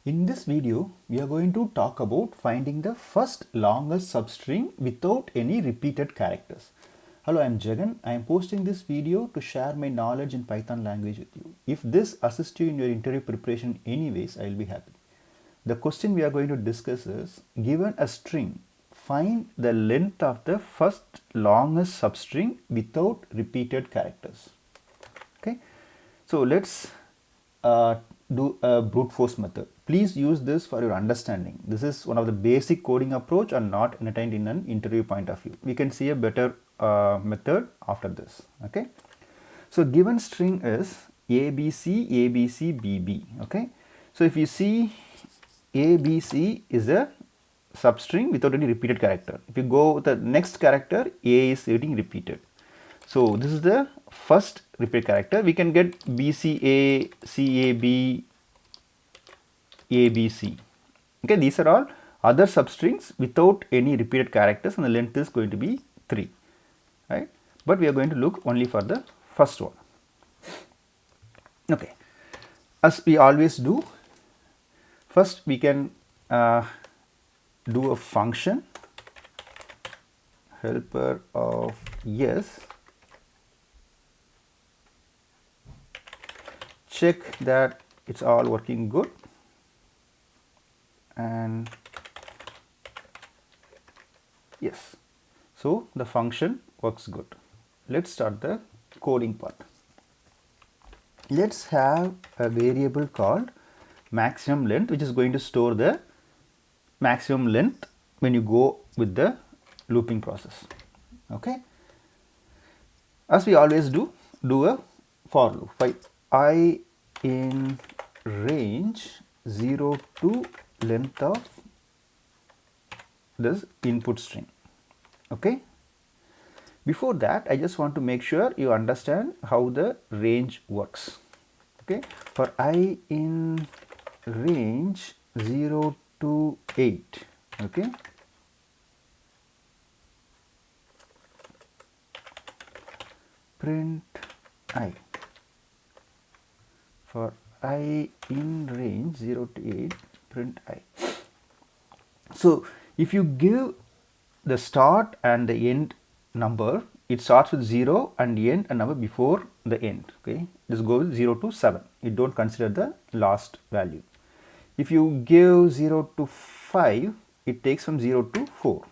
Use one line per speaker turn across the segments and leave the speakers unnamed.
In this video, we are going to talk about finding the first longest substring without any repeated characters. Hello, I am Jagan. I am posting this video to share my knowledge in Python language with you. If this assists you in your interview preparation anyways, I will be happy. The question we are going to discuss is, given a string, find the length of the first longest substring without repeated characters. Okay, so let's do a brute force method. Please use this for your understanding. This is one of the basic coding approach and not entertained in an interview point of view. We can see a better method after this. Okay, so given string is ABC, ABC, BB. Okay, so if you see ABC is a substring without any repeated character. If you go with the next character, A is getting repeated. So this is the first repeat character. We can get BCA, CAB, ABC. Okay, these are all other substrings without any repeated characters, and the length is going to be 3, right? But we are going to look only for the first one. Okay, as we always do, first we can do a function helper of yes, check that it's all working good, and yes, so the function works good. Let's start the coding part. Let's have a variable called maximum length, which is going to store the maximum length when you go with the looping process. Okay, as we always do a for loop. By I in range 0 to length of this input string. Okay, before that I just want to make sure you understand how the range works. Okay, for I in range 0 to 8, okay, print I. For I in range 0 to 8, print I. So if you give the start and the end number, it starts with 0 and end a number before the end. Okay, just go with 0 to 7. You don't consider the last value. If you give 0 to 5, it takes from 0 to 4.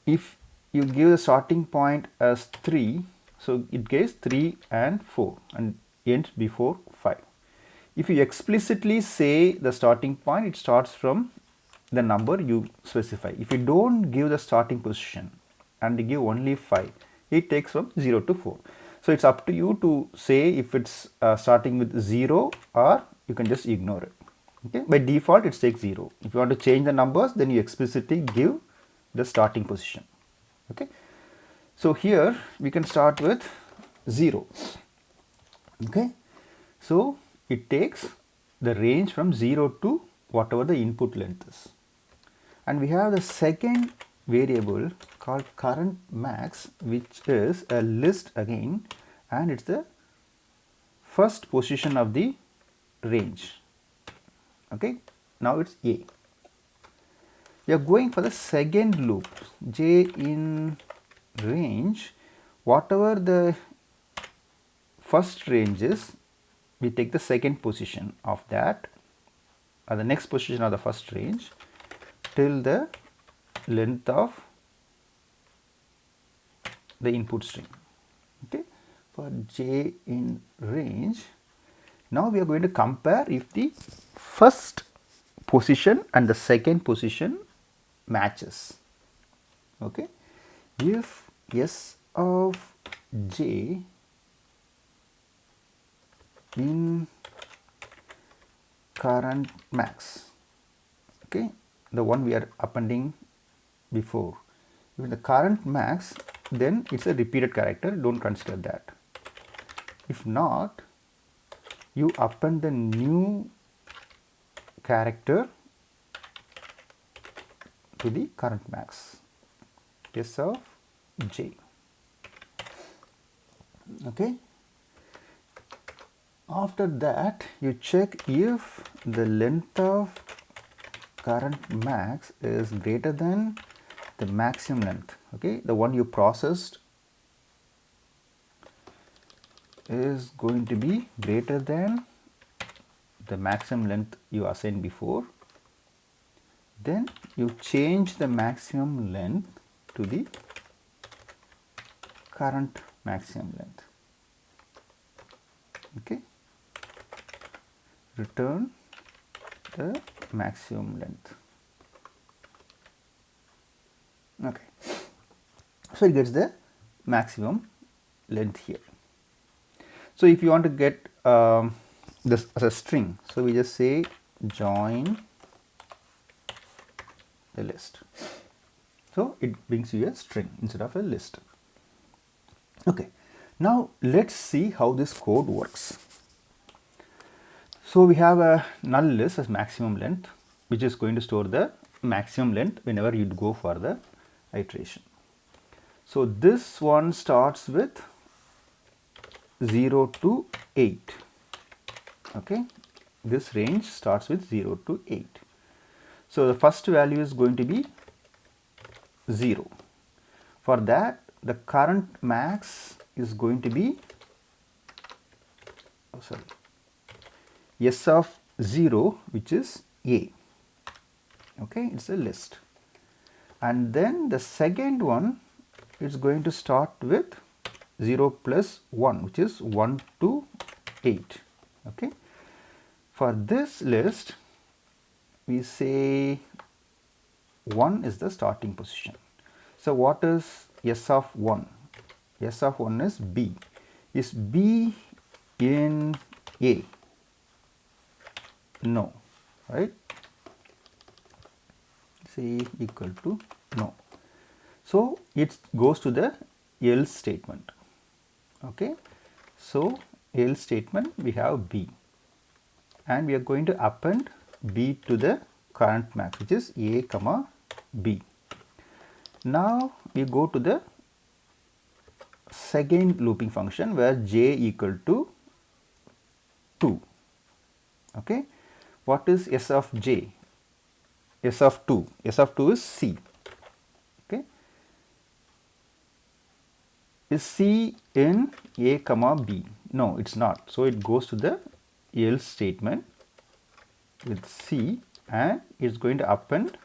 If you give the starting point as 3, so it gives 3 and 4 and ends before 5. If you explicitly say the starting point, it starts from the number you specify. If you don't give the starting position and you give only 5, it takes from 0 to 4. So it's up to you to say if it's starting with 0 or you can just ignore it. Okay, by default it takes 0. If you want to change the numbers, then you explicitly give the starting position. Okay, so here we can start with 0. Okay, so it takes the range from 0 to whatever the input length is. And we have the second variable called current max, which is a list again, and it's the first position of the range. Okay, now it's A. We are going for the second loop, j in range, whatever the first range is, we take the second position of that, or the next position of the first range, till the length of the input string. Okay, for j in range, now we are going to compare if the first position and the second position matches. Okay, if s of j in current max, okay, the one we are appending before, if the current max, then it's a repeated character, don't consider that. If not, you append the new character to the current max, s of j. Okay, After that, you check if the length of current max is greater than the maximum length. Okay, the one you processed is going to be greater than the maximum length you assigned before. Then you change the maximum length to the current maximum length. Okay, return the maximum length. Okay, so it gets the maximum length here. So if you want to get this as a string, so we just say join the list. So it brings you a string instead of a list. Okay, now let's see how this code works. So we have a null list as maximum length, which is going to store the maximum length whenever you go for the iteration. So this one starts with 0 to 8. Okay, this range starts with 0 to 8. So the first value is going to be 0. For that, the current max is going to be s of 0, which is a. Okay, it's a list. And then the second one is going to start with 0 plus 1, which is 1 to 8. Okay, for this list we say 1 is the starting position. So what is s of 1? S of 1 is b. Is b in a? No, right? Say equal to no. So it goes to the else statement. Okay, so else statement we have b, and we are going to append b to the current max, which is a comma b. Now we go to the second looping function where j equal to 2. Okay, what is s of j? S of 2. S of 2 is c. Okay, is c in a comma b? No, it's not. So it goes to the else statement with c, and it's going to append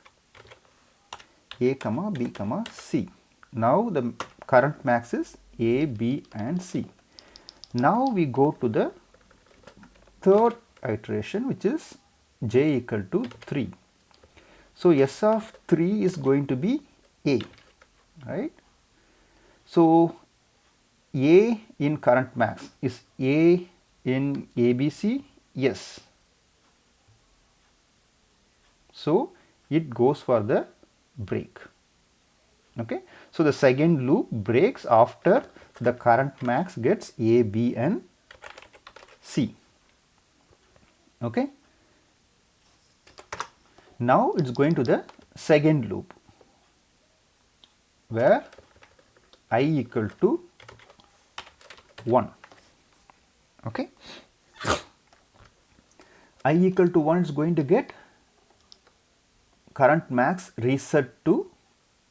a comma b comma c. Now the current max is a, b and c. Now we go to the third iteration, which is j equal to 3. So s of 3 is going to be a, right? So a in current max, is a in ABC? Yes. So it goes for the break. Okay, so the second loop breaks after the current max gets a, b and c. Okay, now it's going to the second loop where I equal to 1. Okay, I equal to 1 is going to get current max reset to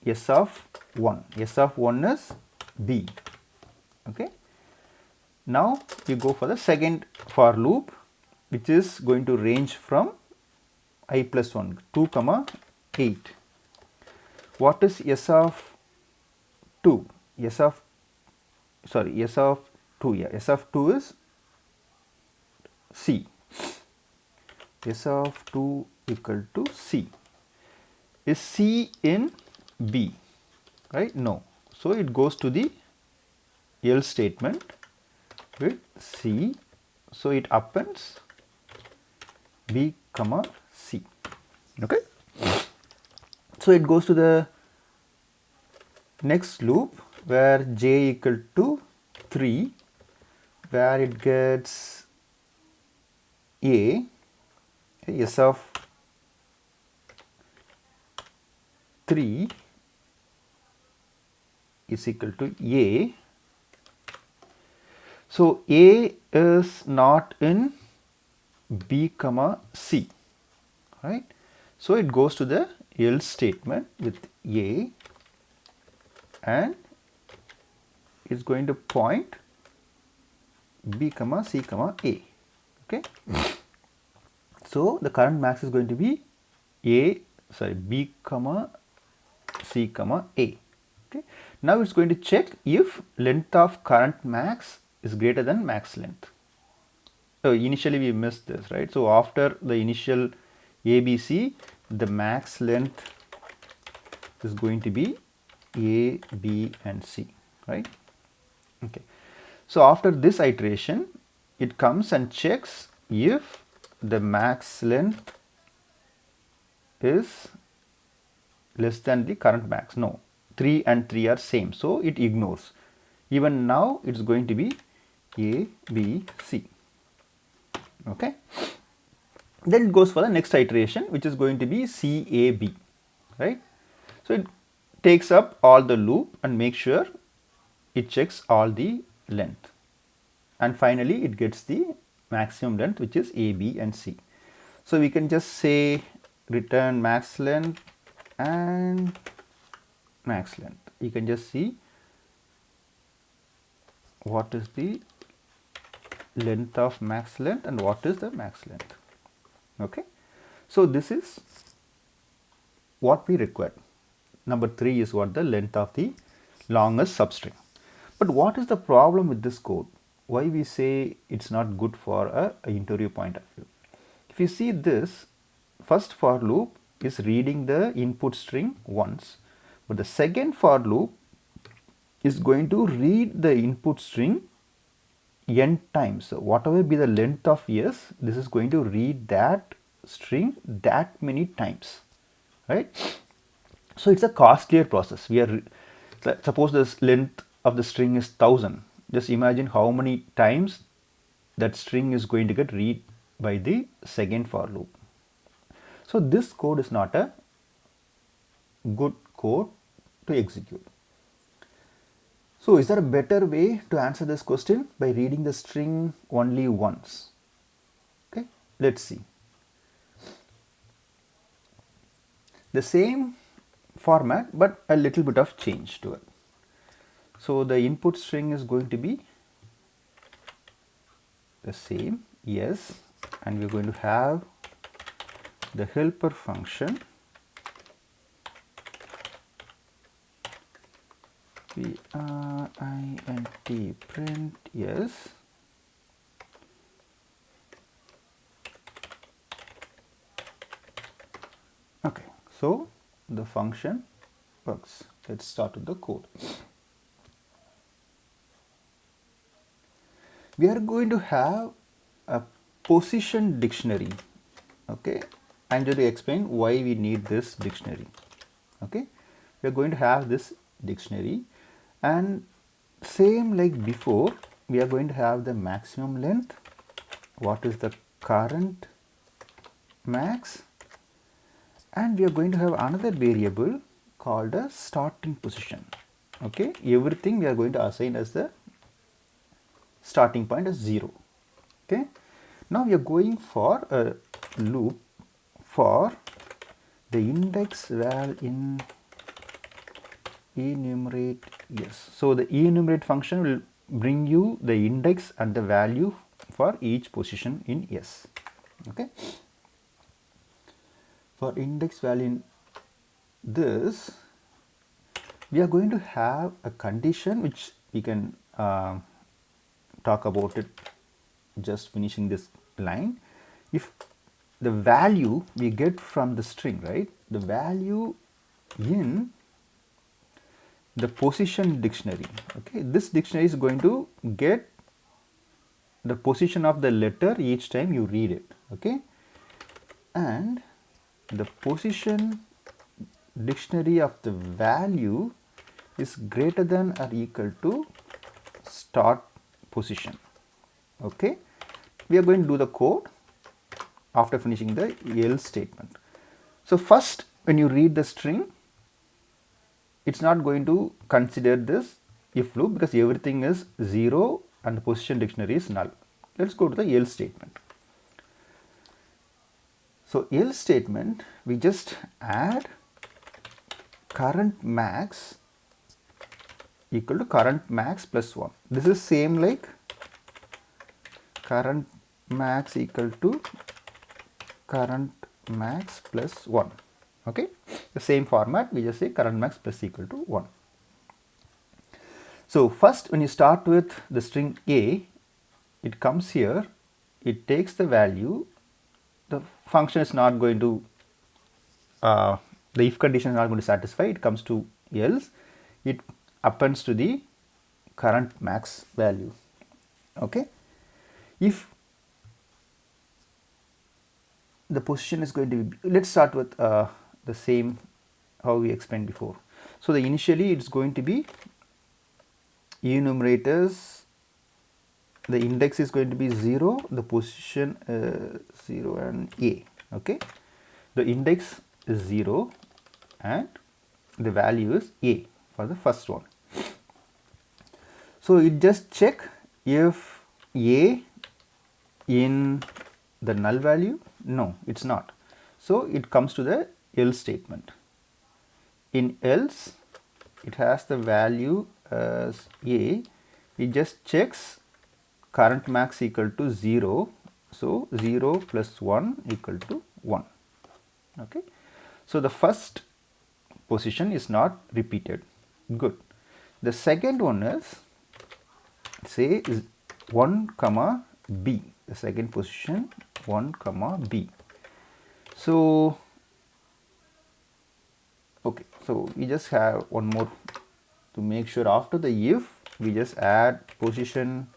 s of 1. S of 1 is b. Okay, now we go for the second for loop, which is going to range from I plus 1, 2 comma 8. What is s of 2? S of 2, yeah, s of 2 is c. S of 2 equal to c. Is c in b? Right? No. So it goes to the else statement with c. So it appends b comma c. Okay, so it goes to the next loop where j equal to 3, where it gets a, s of 3 is equal to a. So A is not in B comma C, right? So it goes to the else statement with A and is going to point B comma C comma A. Okay. So the current max is going to be B comma C comma A. Okay. Now it's going to check if length of current max is greater than max length. So initially we missed this, right? So after the initial ABC, the max length is going to be A, B and C, right? Okay. So after this iteration, it comes and checks if the max length is less than the current max. No, 3 and 3 are same, so it ignores. Even now it's going to be A, B, C. Okay. Then it goes for the next iteration, which is going to be C, A, B, right? So it takes up all the loop and makes sure it checks all the length, and finally it gets the maximum length, which is A, B and C. So we can just say return max length and max length. You can just see what is the length of max length and what is the max length. Okay. So this is what we require. Number 3 is what the length of the longest substring. But what is the problem with this code? Why we say it's not good for a interview point of view? If you see this, first for loop is reading the input string once, but the second for loop is going to read the input string n times. So whatever be the length of s, this is going to read that string that many times, right? So it's a costlier process. We are, suppose the length of the string is 1000. Just imagine how many times that string is going to get read by the second for loop. So this code is not a good code to execute. So is there a better way to answer this question? By reading the string only once. Okay, let's see. The same format but a little bit of change to it. So the input string is going to be the same, yes, and we're going to have the helper function print yes, okay. So the function works. Let's start with the code. We are going to have a position dictionary. Okay, I'm going to explain why we need this dictionary. Okay, we are going to have this dictionary, and same like before, we are going to have the maximum length, what is the current max, and we are going to have another variable called a starting position. Okay, everything we are going to assign as the starting point as 0. Okay, now we are going for a loop for the index val in enumerate yes. So the enumerate function will bring you the index and the value for each position in S. Okay, for index value in this, we are going to have a condition which we can talk about it just finishing this line. If the value we get from the string, right, the value in the position dictionary, okay, this dictionary is going to get the position of the letter each time you read it. Okay, and the position dictionary of the value is greater than or equal to start position. Okay, we are going to do the code after finishing the else statement. So first, when you read the string, it's not going to consider this if loop because everything is 0 and the position dictionary is null. Let's go to the else statement. So else statement, we just add current max equal to current max plus 1. This is same like current max equal to current max plus 1. Okay, the same format, we just say current max plus equal to 1. So first, when you start with the string a, it comes here, it takes the value, the function is not going to, the if condition is not going to satisfy, it comes to else, it appends to the current max value. Okay, if the position is going to be, let's start with the same how we explained before. So the initially it's going to be enumerators, the index is going to be 0, the position 0 and a. Okay, the index is 0 and the value is a for the first one. So it just check if a in the null value. No, it's not. So it comes to the else statement. In else, it has the value as a, it just checks current max equal to 0. So 0 plus 1 equal to 1. Okay, so the first position is not repeated. Good. The second one is, say, is 1 comma b, the second position 1 comma b. So okay, so we just have one more to make sure. After the if, we just add position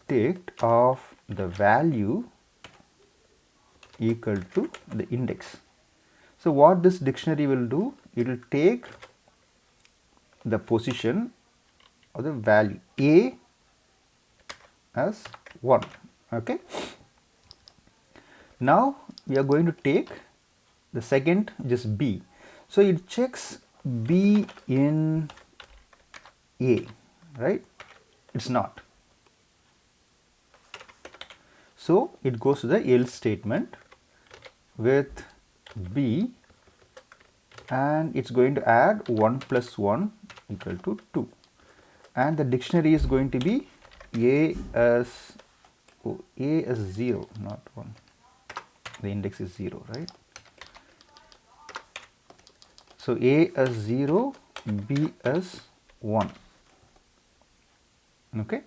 ticked of the value equal to the index. So what this dictionary will do, it will take the position of the value a as 1. Okay, now we are going to take the second, just b. So it checks b in a, right? It's not. So it goes to the else statement with b, and it's going to add 1 plus 1 equal to 2, and the dictionary is going to be a as a as 0, not 1. The index is 0, right? So a as 0, b as 1. Okay,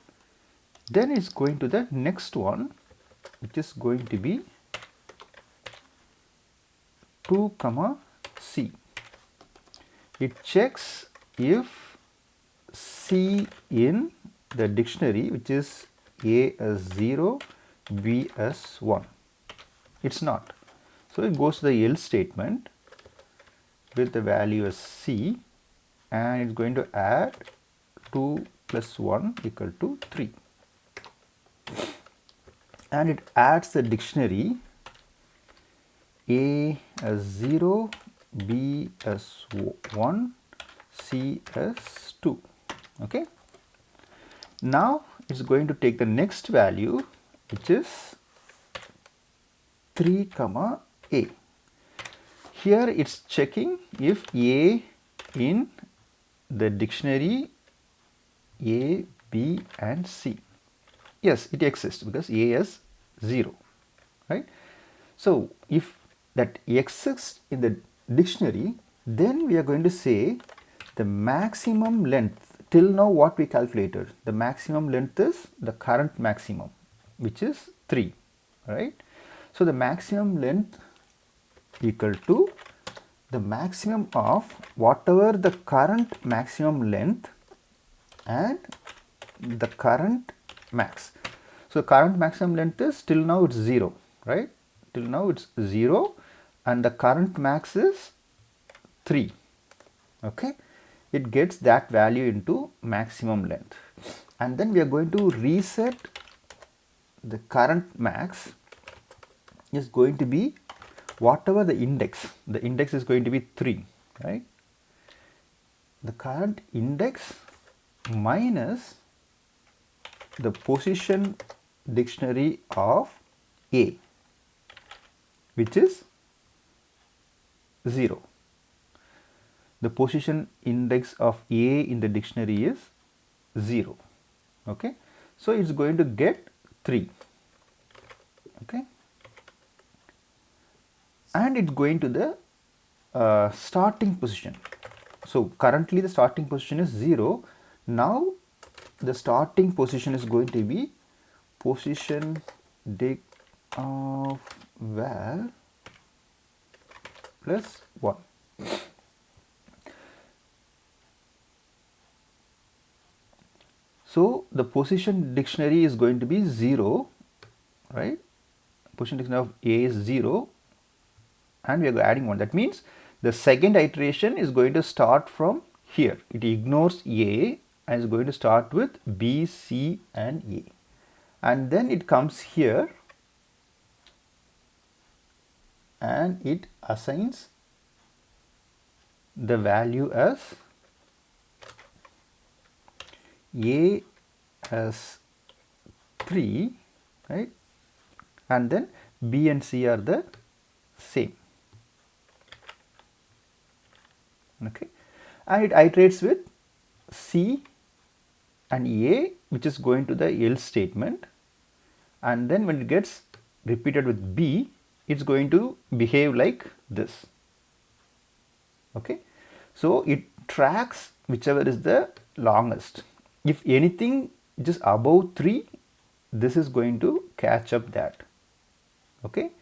then it's going to the next one, which is going to be 2 comma c. It checks if c in the dictionary, which is a as 0, b as 1. It's not. So it goes to the else statement with the value as c, and it's going to add 2 plus 1 equal to 3. And it adds the dictionary a as 0, b as 1, c as 2. Okay. Now it's going to take the next value, which is 3 comma a. Here it's checking if a in the dictionary a, b and c. Yes, it exists because a is 0, right? So if that exists in the dictionary, then we are going to say the maximum length. Till now what we calculated, the maximum length is the current maximum, which is 3, right? So the maximum length equal to the maximum of whatever the current maximum length and the current max. So current maximum length is, till now it's 0, right? Till now it's 0, and the current max is 3. Okay, it gets that value into maximum length, and then we are going to reset the current max is going to be whatever the index is going to be 3, right? The current index minus the position dictionary of A, which is 0. The position index of A in the dictionary is 0. Okay, so it's going to get 3. Okay, and it's going to the starting position. So currently the starting position is 0. Now the starting position is going to be position dic of val plus 1. So the position dictionary is going to be 0, right? Position dictionary of A is 0 and we are adding 1. That means the second iteration is going to start from here. It ignores A and is going to start with B, C and A. And then it comes here and it assigns the value as A as 3, right, and then B and C are the same. Okay, and it iterates with C and A, which is going to the else statement, and then when it gets repeated with B, it's going to behave like this. Okay, so it tracks whichever is the longest. If anything just above 3, this is going to catch up that. Okay,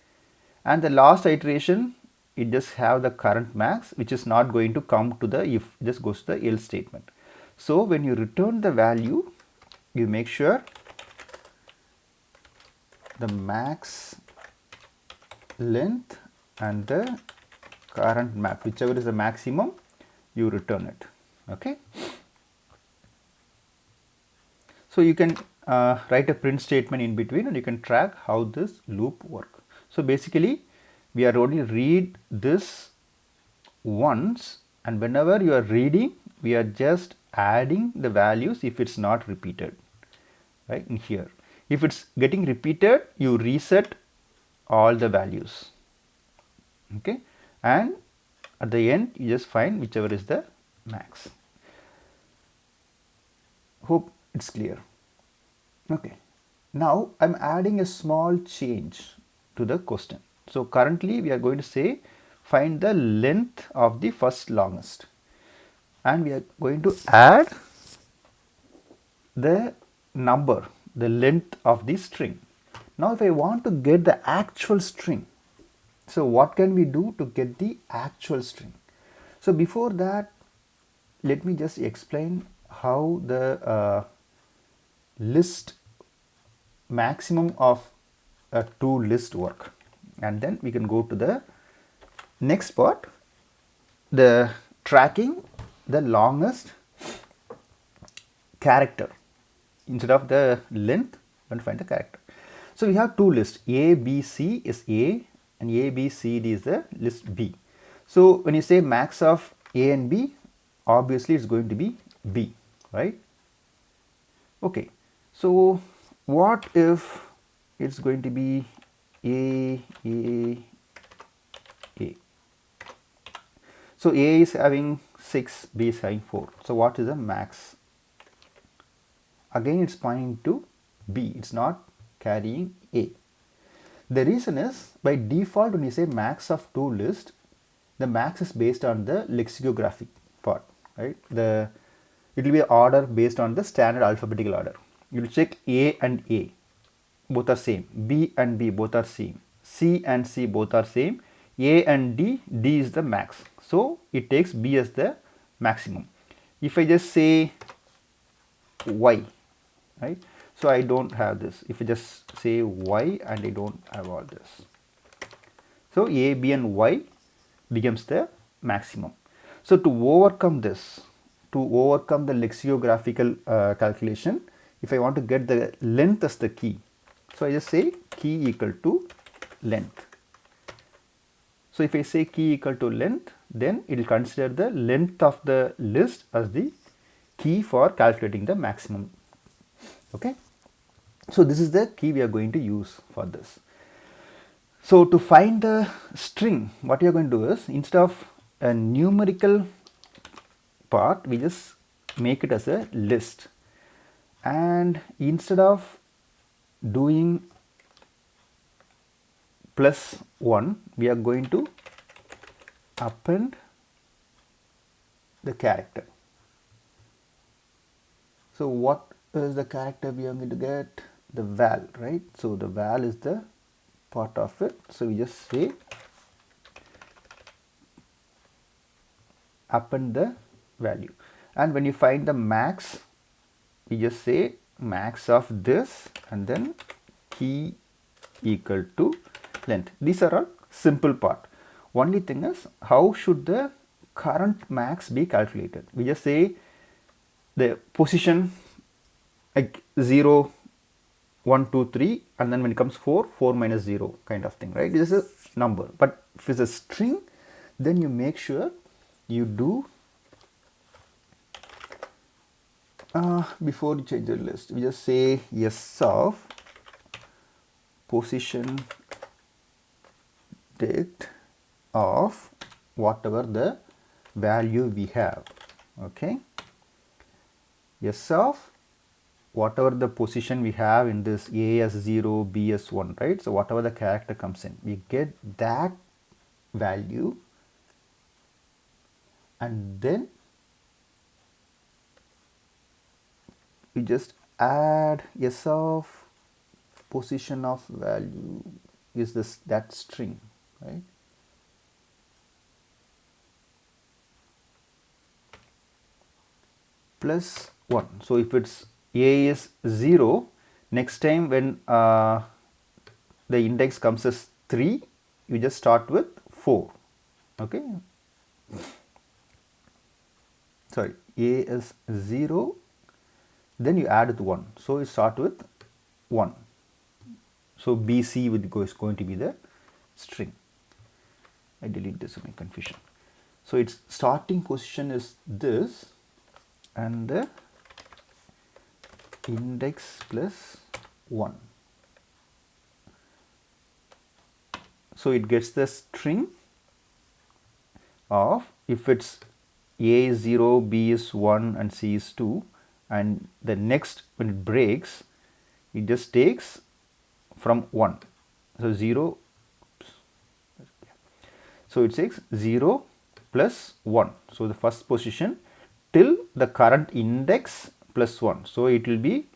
and the last iteration, it just have the current max, which is not going to come to the if, just goes to the else statement. So when you return the value, you make sure the max length and the current max, whichever is the maximum, you return it. Okay, so you can write a print statement in between and you can track how this loop works. So basically we are only read this once, and whenever you are reading, we are just adding the values if it's not repeated, right, in here. If it's getting repeated, you reset all the values. Okay, and at the end you just find whichever is the max. Hope it's clear. Okay, now I'm adding a small change to the question. So currently we are going to say find the length of the first longest, and we are going to add the number, the length of the string. Now if I want to get the actual string, so what can we do to get the actual string? So before that, let me just explain how the list maximum of a two list work, and then we can go to the next part, the tracking the longest character. Instead of the length, we find the character. So we have two lists, A, B, C is A and A, B, C, D is the list B. So when you say max of A and B, obviously it's going to be B, right? Okay, so what if it's going to be A, A, A? So A is having 6, B is having 4. So what is the max? Again it's pointing to B, it's not carrying A. The reason is, by default when you say max of two list, the max is based on the lexicographic part, right? It will be order based on the standard alphabetical order. You will check A and A, both are same. B and B, both are same. C and C, both are same. A and D, D is the max. So it takes B as the maximum. If I just say Y, right? So I don't have this. If I just say Y and I don't have all this. So A, B and Y becomes the maximum. So to overcome this, to overcome the lexicographical calculation, if I want to get the length as the key, so I just say key equal to length. So if I say key equal to length, then it will consider the length of the list as the key for calculating the maximum. Okay. So this is the key we are going to use for this. So to find the string, what you are going to do is, instead of a numerical part, we just make it as a list, and instead of doing +1, we are going to append the character. So what is the character we are going to get? The val, right? So the val is the part of it. So we just say append the value, and when you find the max, we just say max of this and then key equal to length. These are all simple part. Only thing is, how should the current max be calculated? We just say the position like 0, 1, 2, 3, and then when it comes 4, 4 minus 0 kind of thing, right? This is a number. But if it's a string, then you make sure you do before you change the list, we just say yes of position dict of whatever the value we have. Okay, yes of whatever the position we have in this, A as 0, B as 1, right? So whatever the character comes in, we get that value, and then we just add yes of position of value is this, that string, right? Plus 1. So if it's A is 0, next time when the index comes as 3, you just start with 4. Okay, sorry, A is 0, then you add with 1, so you start with 1. So BC is going to be the string. I delete this for my confusion. So its starting position is this, and the index plus 1. So it gets the string of, if it's A is 0, B is 1, and C is 2, and the next, when it breaks, it just takes from 1. So 0, so it takes 0 plus 1. So the first position till the current index plus 1. So it will be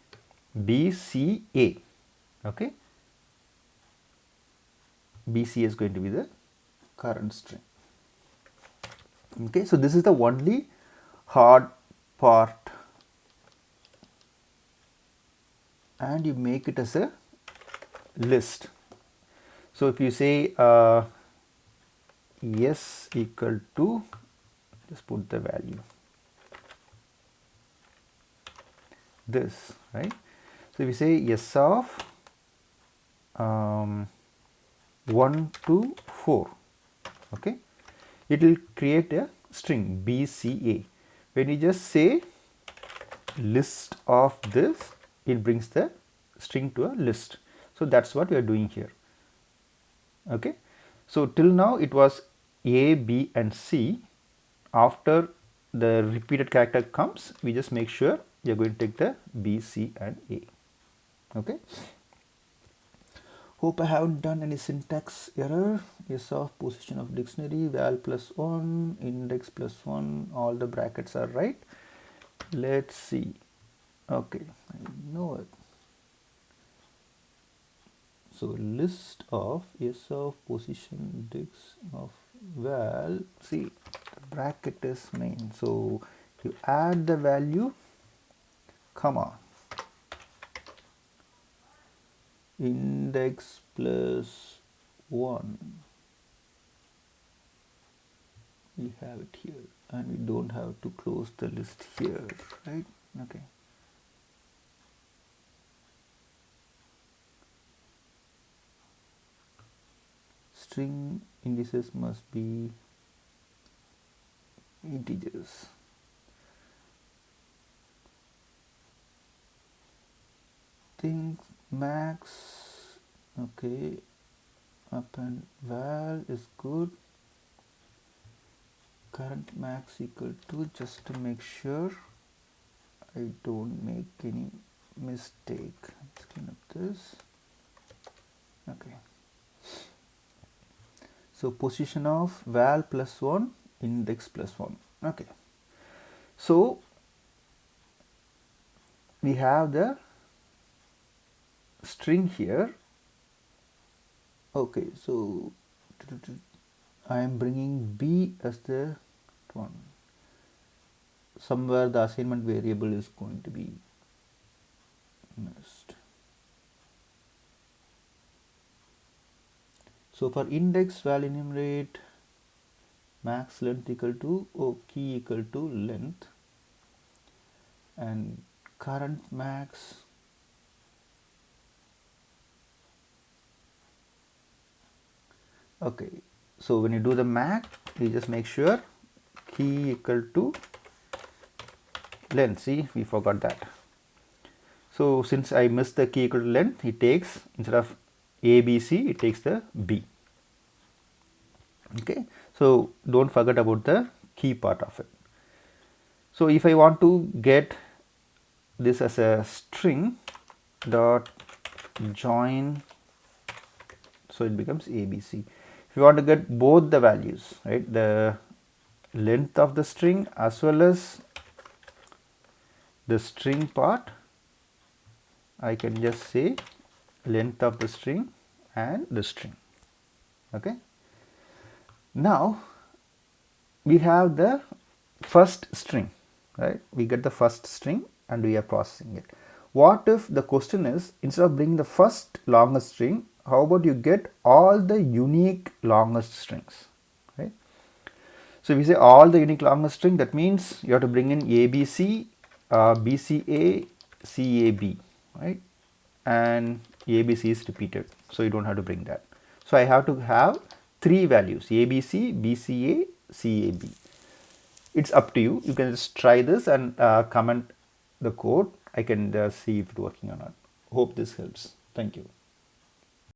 BCA. Okay, BC is going to be the current string. Okay, so this is the only hard part, and you make it as a list. So if you say yes equal to, just put the value this, right? So if you say yes of 1 to 4, okay, it will create a string BCA. When you just say list of this, it brings the string to a list. So that's what we are doing here. Okay, so till now it was A, B, and C. After the repeated character comes, we just make sure we are going to take the B, C, and A. Okay, hope I haven't done any syntax error. Yes of position of dictionary, val plus 1, index plus 1, all the brackets are right. Let's see. Okay, I know it. So list of yes of position dict of val, see the bracket is main, so you add the value, come on, index plus 1, we have it here, and we don't have to close the list here, right? Okay, string indices must be integers. Things max, okay, append val is good, current max equal to, just to make sure I don't make any mistake, let's clean up this. Okay, so position of val plus 1, index plus 1. Okay, so we have the string here. Okay, so I am bringing b as the one. Somewhere the assignment variable is going to be missed. So for index val enumerate max length equal to key equal to length, and current max okay, so when you do the max you just make sure key equal to length. See, we forgot that. So since I missed the key equal to length, it takes, instead of a b c, it takes the b. Okay, so don't forget about the key part of it. So if I want to get this as a string dot join, so it becomes abc. If you want to get both the values, right, the length of the string as well as the string part, I can just say length of the string and the string. Okay, now we have the first string, right? We get the first string and we are processing it. What if the question is, instead of bringing the first longest string, how about you get all the unique longest strings, right? So if we say all the unique longest string, that means you have to bring in ABC, BCA, CAB, right? And ABC is repeated, so you don't have to bring that. So I have to have 3 values, ABC, BCA, CAB. It's up to you. You can just try this and comment the code. I can see if it's working or not. Hope this helps. Thank you.